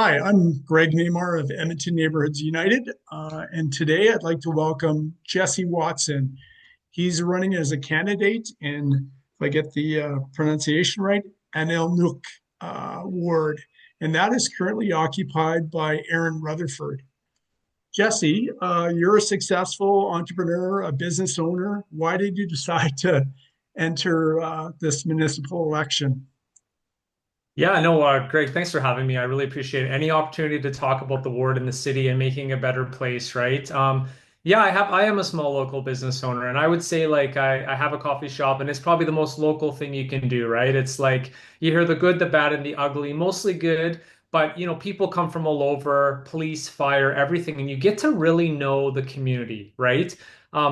Hi, I'm Greg Neymar of Edmonton Neighborhoods United, and today I'd like to welcome Jesse Watson. He's running as a candidate in, if I get the pronunciation right, Anirniq ward, and that is currently occupied by Aaron Rutherford. Jesse, you're a successful entrepreneur, a business owner. Why did you decide to enter this municipal election? Yeah, no, Greg, thanks for having me. I really appreciate it. Any opportunity to talk about the ward and the city and making a better place, right? Yeah, I am a small local business owner, and I would say like I have a coffee shop, and it's probably the most local thing you can do, right? It's like you hear the good, the bad, and the ugly, mostly good, but people come from all over, police, fire, everything, and you get to really know the community, right?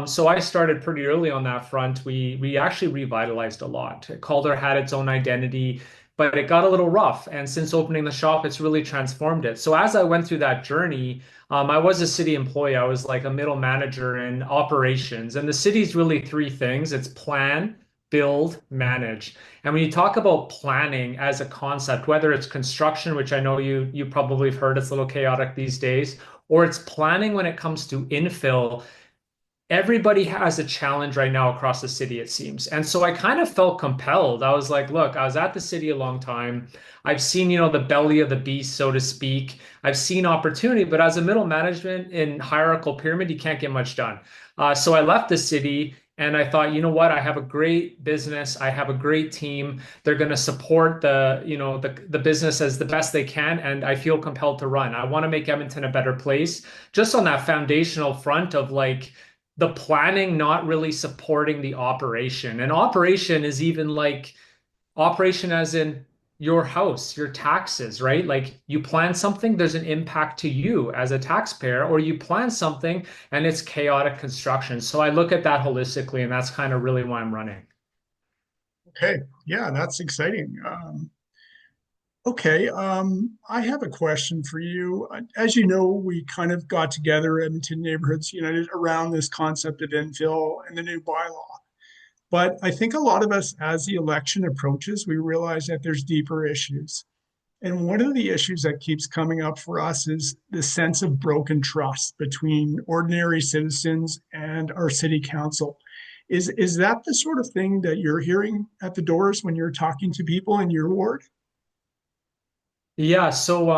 So I started pretty early on that front. We actually revitalized a lot. Calder had its own identity, but it got a little rough. And since opening the shop, it's really transformed it. So as I went through that journey, I was a city employee. I was like a middle manager in operations. And the city's really three things. It's plan, build, manage. And when you talk about planning as a concept, whether it's construction, which I know you probably have heard, it's a little chaotic these days, or it's planning when it comes to infill, everybody has a challenge right now across the city, it seems. And so I kind of felt compelled. I was like, look, I was at the city a long time. I've seen, the belly of the beast, so to speak. I've seen opportunity, but as a middle management in hierarchical pyramid, you can't get much done. So I left the city and I thought, you know what? I have a great business. I have a great team. They're going to support the business as the best they can. And I feel compelled to run. I want to make Edmonton a better place just on that foundational front of like, the planning not really supporting the operation. And operation is even like operation as in your house, your taxes, right? Like you plan something, there's an impact to you as a taxpayer, or you plan something and it's chaotic construction. So I look at that holistically, and that's kind of really why I'm running. Okay, yeah, that's exciting. Okay, I have a question for you. As you know, we kind of got together Edmonton Neighborhoods United around this concept of infill and the new bylaw. But I think a lot of us, as the election approaches, we realize that there's deeper issues. And one of the issues that keeps coming up for us is the sense of broken trust between ordinary citizens and our city council. Is that the sort of thing that you're hearing at the doors when you're talking to people in your ward? Yeah, so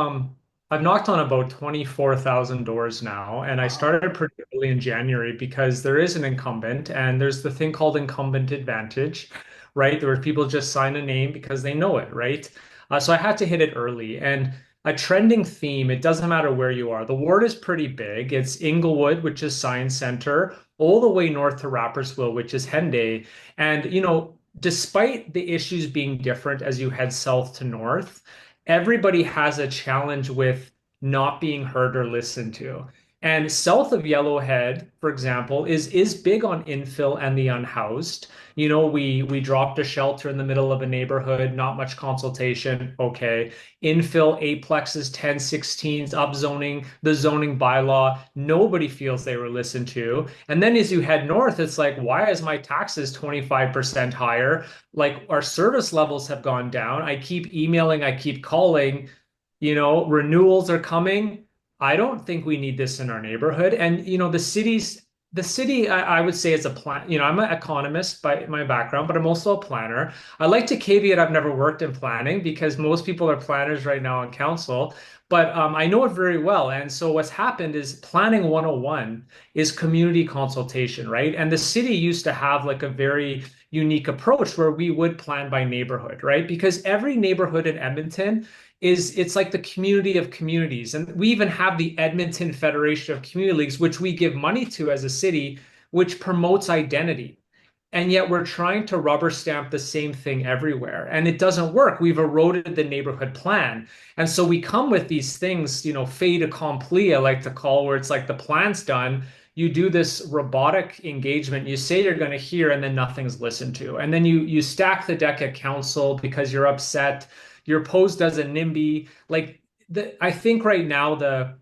I've knocked on about 24,000 doors now, and I Wow. started pretty early in January because there is an incumbent, and there's the thing called incumbent advantage, right? Where people just sign a name because they know it, right? So I had to hit it early, and a trending theme, it doesn't matter where you are. The ward is pretty big. It's Inglewood, which is Science Center, all the way north to Rapperswil, which is Henday. And, despite the issues being different as you head south to north, everybody has a challenge with not being heard or listened to. And south of Yellowhead, for example, is big on infill and the unhoused. We dropped a shelter in the middle of a neighborhood, not much consultation. Okay. Infill aplexes, 1016s, upzoning, the zoning bylaw. Nobody feels they were listened to. And then as you head north, it's like, why is my taxes 25% higher? Like our service levels have gone down. I keep emailing, I keep calling, renewals are coming. I don't think we need this in our neighborhood. And the city, I would say is a plan. I'm an economist by my background, but I'm also a planner. I like to caveat I've never worked in planning because most people are planners right now on council, but I know it very well. And so what's happened is planning 101 is community consultation, right? And the city used to have like a very unique approach where we would plan by neighborhood, right? Because every neighborhood in Edmonton it's like the community of communities. And we even have the Edmonton Federation of Community Leagues, which we give money to as a city, which promotes identity. And yet we're trying to rubber stamp the same thing everywhere. And it doesn't work. We've eroded the neighborhood plan. And so we come with these things, fait accompli, I like to call, where it's like the plan's done. You do this robotic engagement, you say you're going to hear, and then nothing's listened to. And then you stack the deck at council because you're upset. You're posed as a NIMBY. Like I think right now the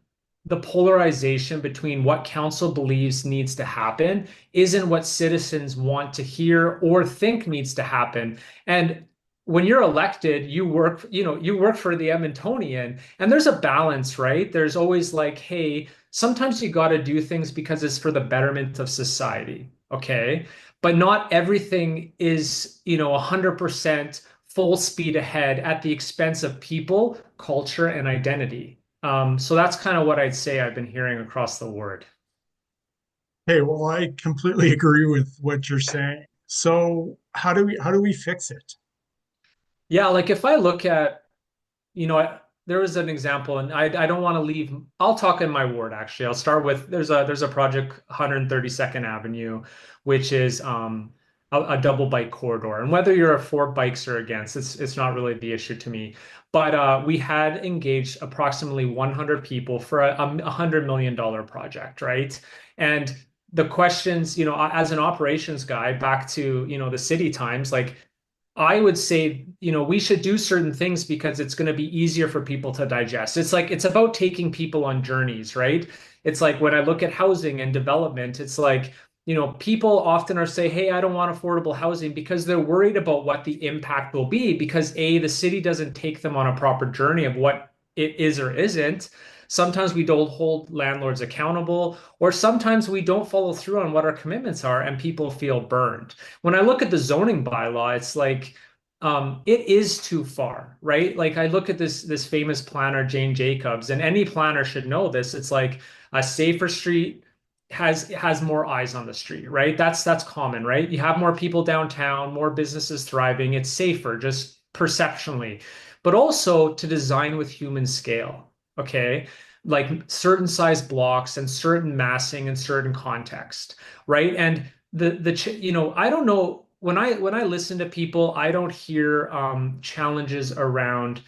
polarization between what council believes needs to happen isn't what citizens want to hear or think needs to happen. And when you're elected, you work for the Edmontonian, and there's a balance, right? There's always like, hey, sometimes you got to do things because it's for the betterment of society, okay? But not everything is, 100% full speed ahead at the expense of people, culture, and identity. So that's kind of what I'd say I've been hearing across the board. Hey, well, I completely agree with what you're saying. So how do we fix it? Yeah, like if I look at there was an example, and I don't want to leave. I'll talk in my ward actually. I'll start with there's a project 132nd Avenue, which is a double bike corridor. And whether you're for bikes or against, it's not really the issue to me. But we had engaged approximately 100 people for $100 million project, right? And the questions, as an operations guy, back to the city times, like I would say, we should do certain things because it's going to be easier for people to digest. It's like it's about taking people on journeys, right? It's like when I look at housing and development, it's like, people often are say, "Hey, I don't want affordable housing," because they're worried about what the impact will be because A, the city doesn't take them on a proper journey of what it is or isn't. Sometimes we don't hold landlords accountable, or sometimes we don't follow through on what our commitments are and people feel burned. When I look at the zoning bylaw, it's like it is too far, right? Like I look at this famous planner, Jane Jacobs, and any planner should know this. It's like a safer street has more eyes on the street, right? That's common, right? You have more people downtown, more businesses thriving. It's safer, just perceptionally, but also to design with human scale. Okay. Like certain size blocks and certain massing and certain context, right? And I don't know when I listen to people, I don't hear challenges around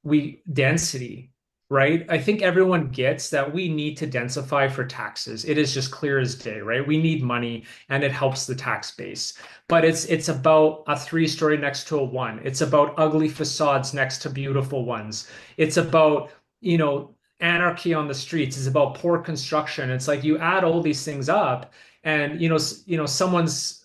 we density, right? I think everyone gets that we need to densify for taxes. It is just clear as day, right? We need money and it helps the tax base. But it's about a three-story next to a one. It's about ugly facades next to beautiful ones. It's about, anarchy on the streets. It's about poor construction. It's like you add all these things up and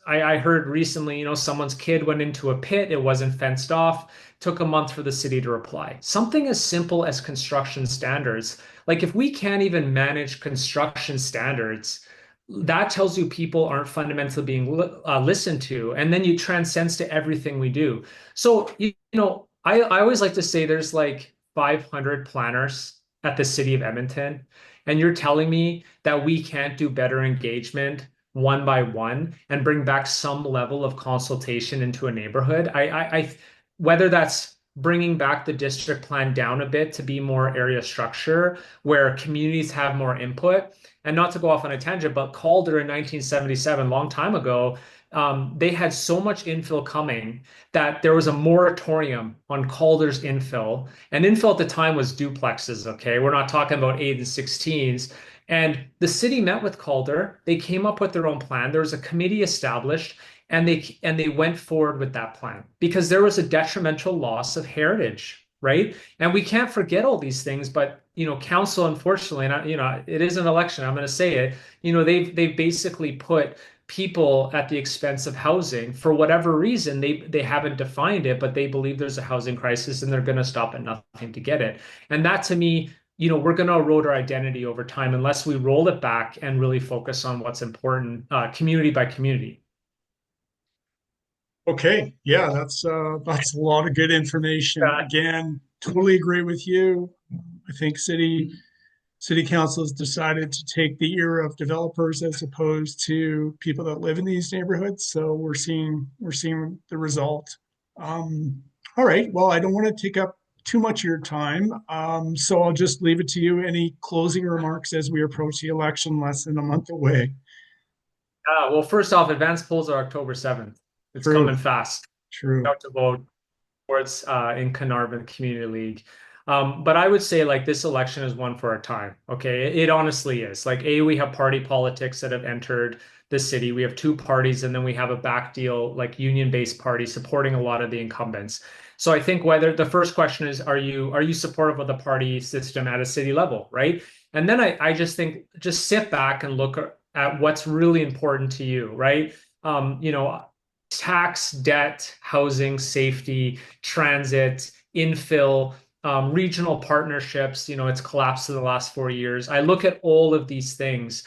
I heard recently, someone's kid went into a pit, it wasn't fenced off, took a month for the city to reply. Something as simple as construction standards. Like if we can't even manage construction standards, that tells you people aren't fundamentally being listened to. And then you transcends to everything we do. So, I always like to say there's like 500 planners at the city of Edmonton. And you're telling me that we can't do better engagement one by one and bring back some level of consultation into a neighborhood. Whether that's bringing back the district plan down a bit to be more area structure where communities have more input. And not to go off on a tangent, but Calder in 1977, long time ago, they had so much infill coming that there was a moratorium on Calder's infill. And infill at the time was duplexes, okay? We're not talking about 8 and 16s. And the city met with Calder. They came up with their own plan. There was a committee established, and they went forward with that plan because there was a detrimental loss of heritage, right? And we can't forget all these things, but council, unfortunately, and it is an election. I'm going to say it. They've basically put people at the expense of housing for whatever reason. They haven't defined it, but they believe there's a housing crisis and they're going to stop at nothing to get it. And that to me, we're going to erode our identity over time unless we roll it back and really focus on what's important, community by community. Okay, yeah, that's a lot of good information. Uh, Again, totally agree with you. I think city council has decided to take the ear of developers as opposed to people that live in these neighborhoods. So we're seeing the result. All right. Well, I don't want to take up too much of your time. So I'll just leave it to you. Any closing remarks as we approach the election less than a month away? well, first off, advanced polls are October 7th. It's True, coming fast. true. Out to vote sports in Carnarvon Community League. But I would say like this election is one for our time. Okay, it honestly is. Like we have party politics that have entered the city. We have two parties, and then we have a back deal like union-based party supporting a lot of the incumbents. So I think whether the first question is, are you supportive of the party system at a city level, right? And then I just think just sit back and look at what's really important to you, right? Um, you know, tax, debt, housing, safety, transit, infill, regional partnerships. It's collapsed in the last 4 years. I look at all of these things,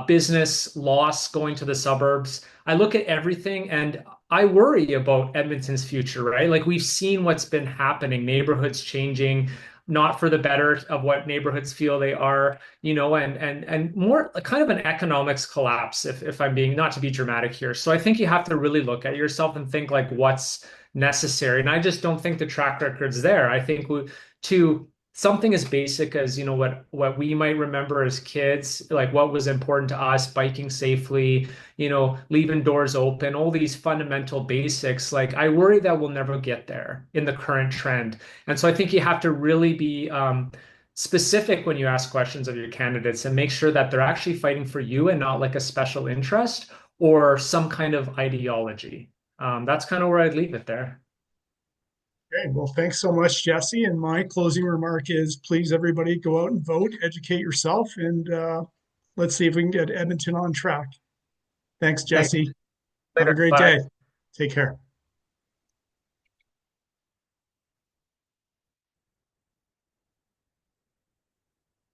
business loss going to the suburbs. I look at everything and I worry about Edmonton's future, right? Like we've seen what's been happening, neighborhoods changing, not for the better of what neighborhoods feel they are, and more kind of an economics collapse, if I'm being not to be dramatic here. So I think you have to really look at yourself and think like what's necessary. And I just don't think the track record's there. I think to something as basic as what we might remember as kids, like what was important to us, biking safely, leaving doors open, all these fundamental basics. Like I worry that we'll never get there in the current trend. And so I think you have to really be specific when you ask questions of your candidates and make sure that they're actually fighting for you and not like a special interest or some kind of ideology. That's kind of where I'd leave it there. Okay, well, thanks so much, Jesse. And my closing remark is please, everybody, go out and vote, educate yourself, and let's see if we can get Edmonton on track. Thanks, Thanks. Jesse. Have a Later. great Bye. day. Take care.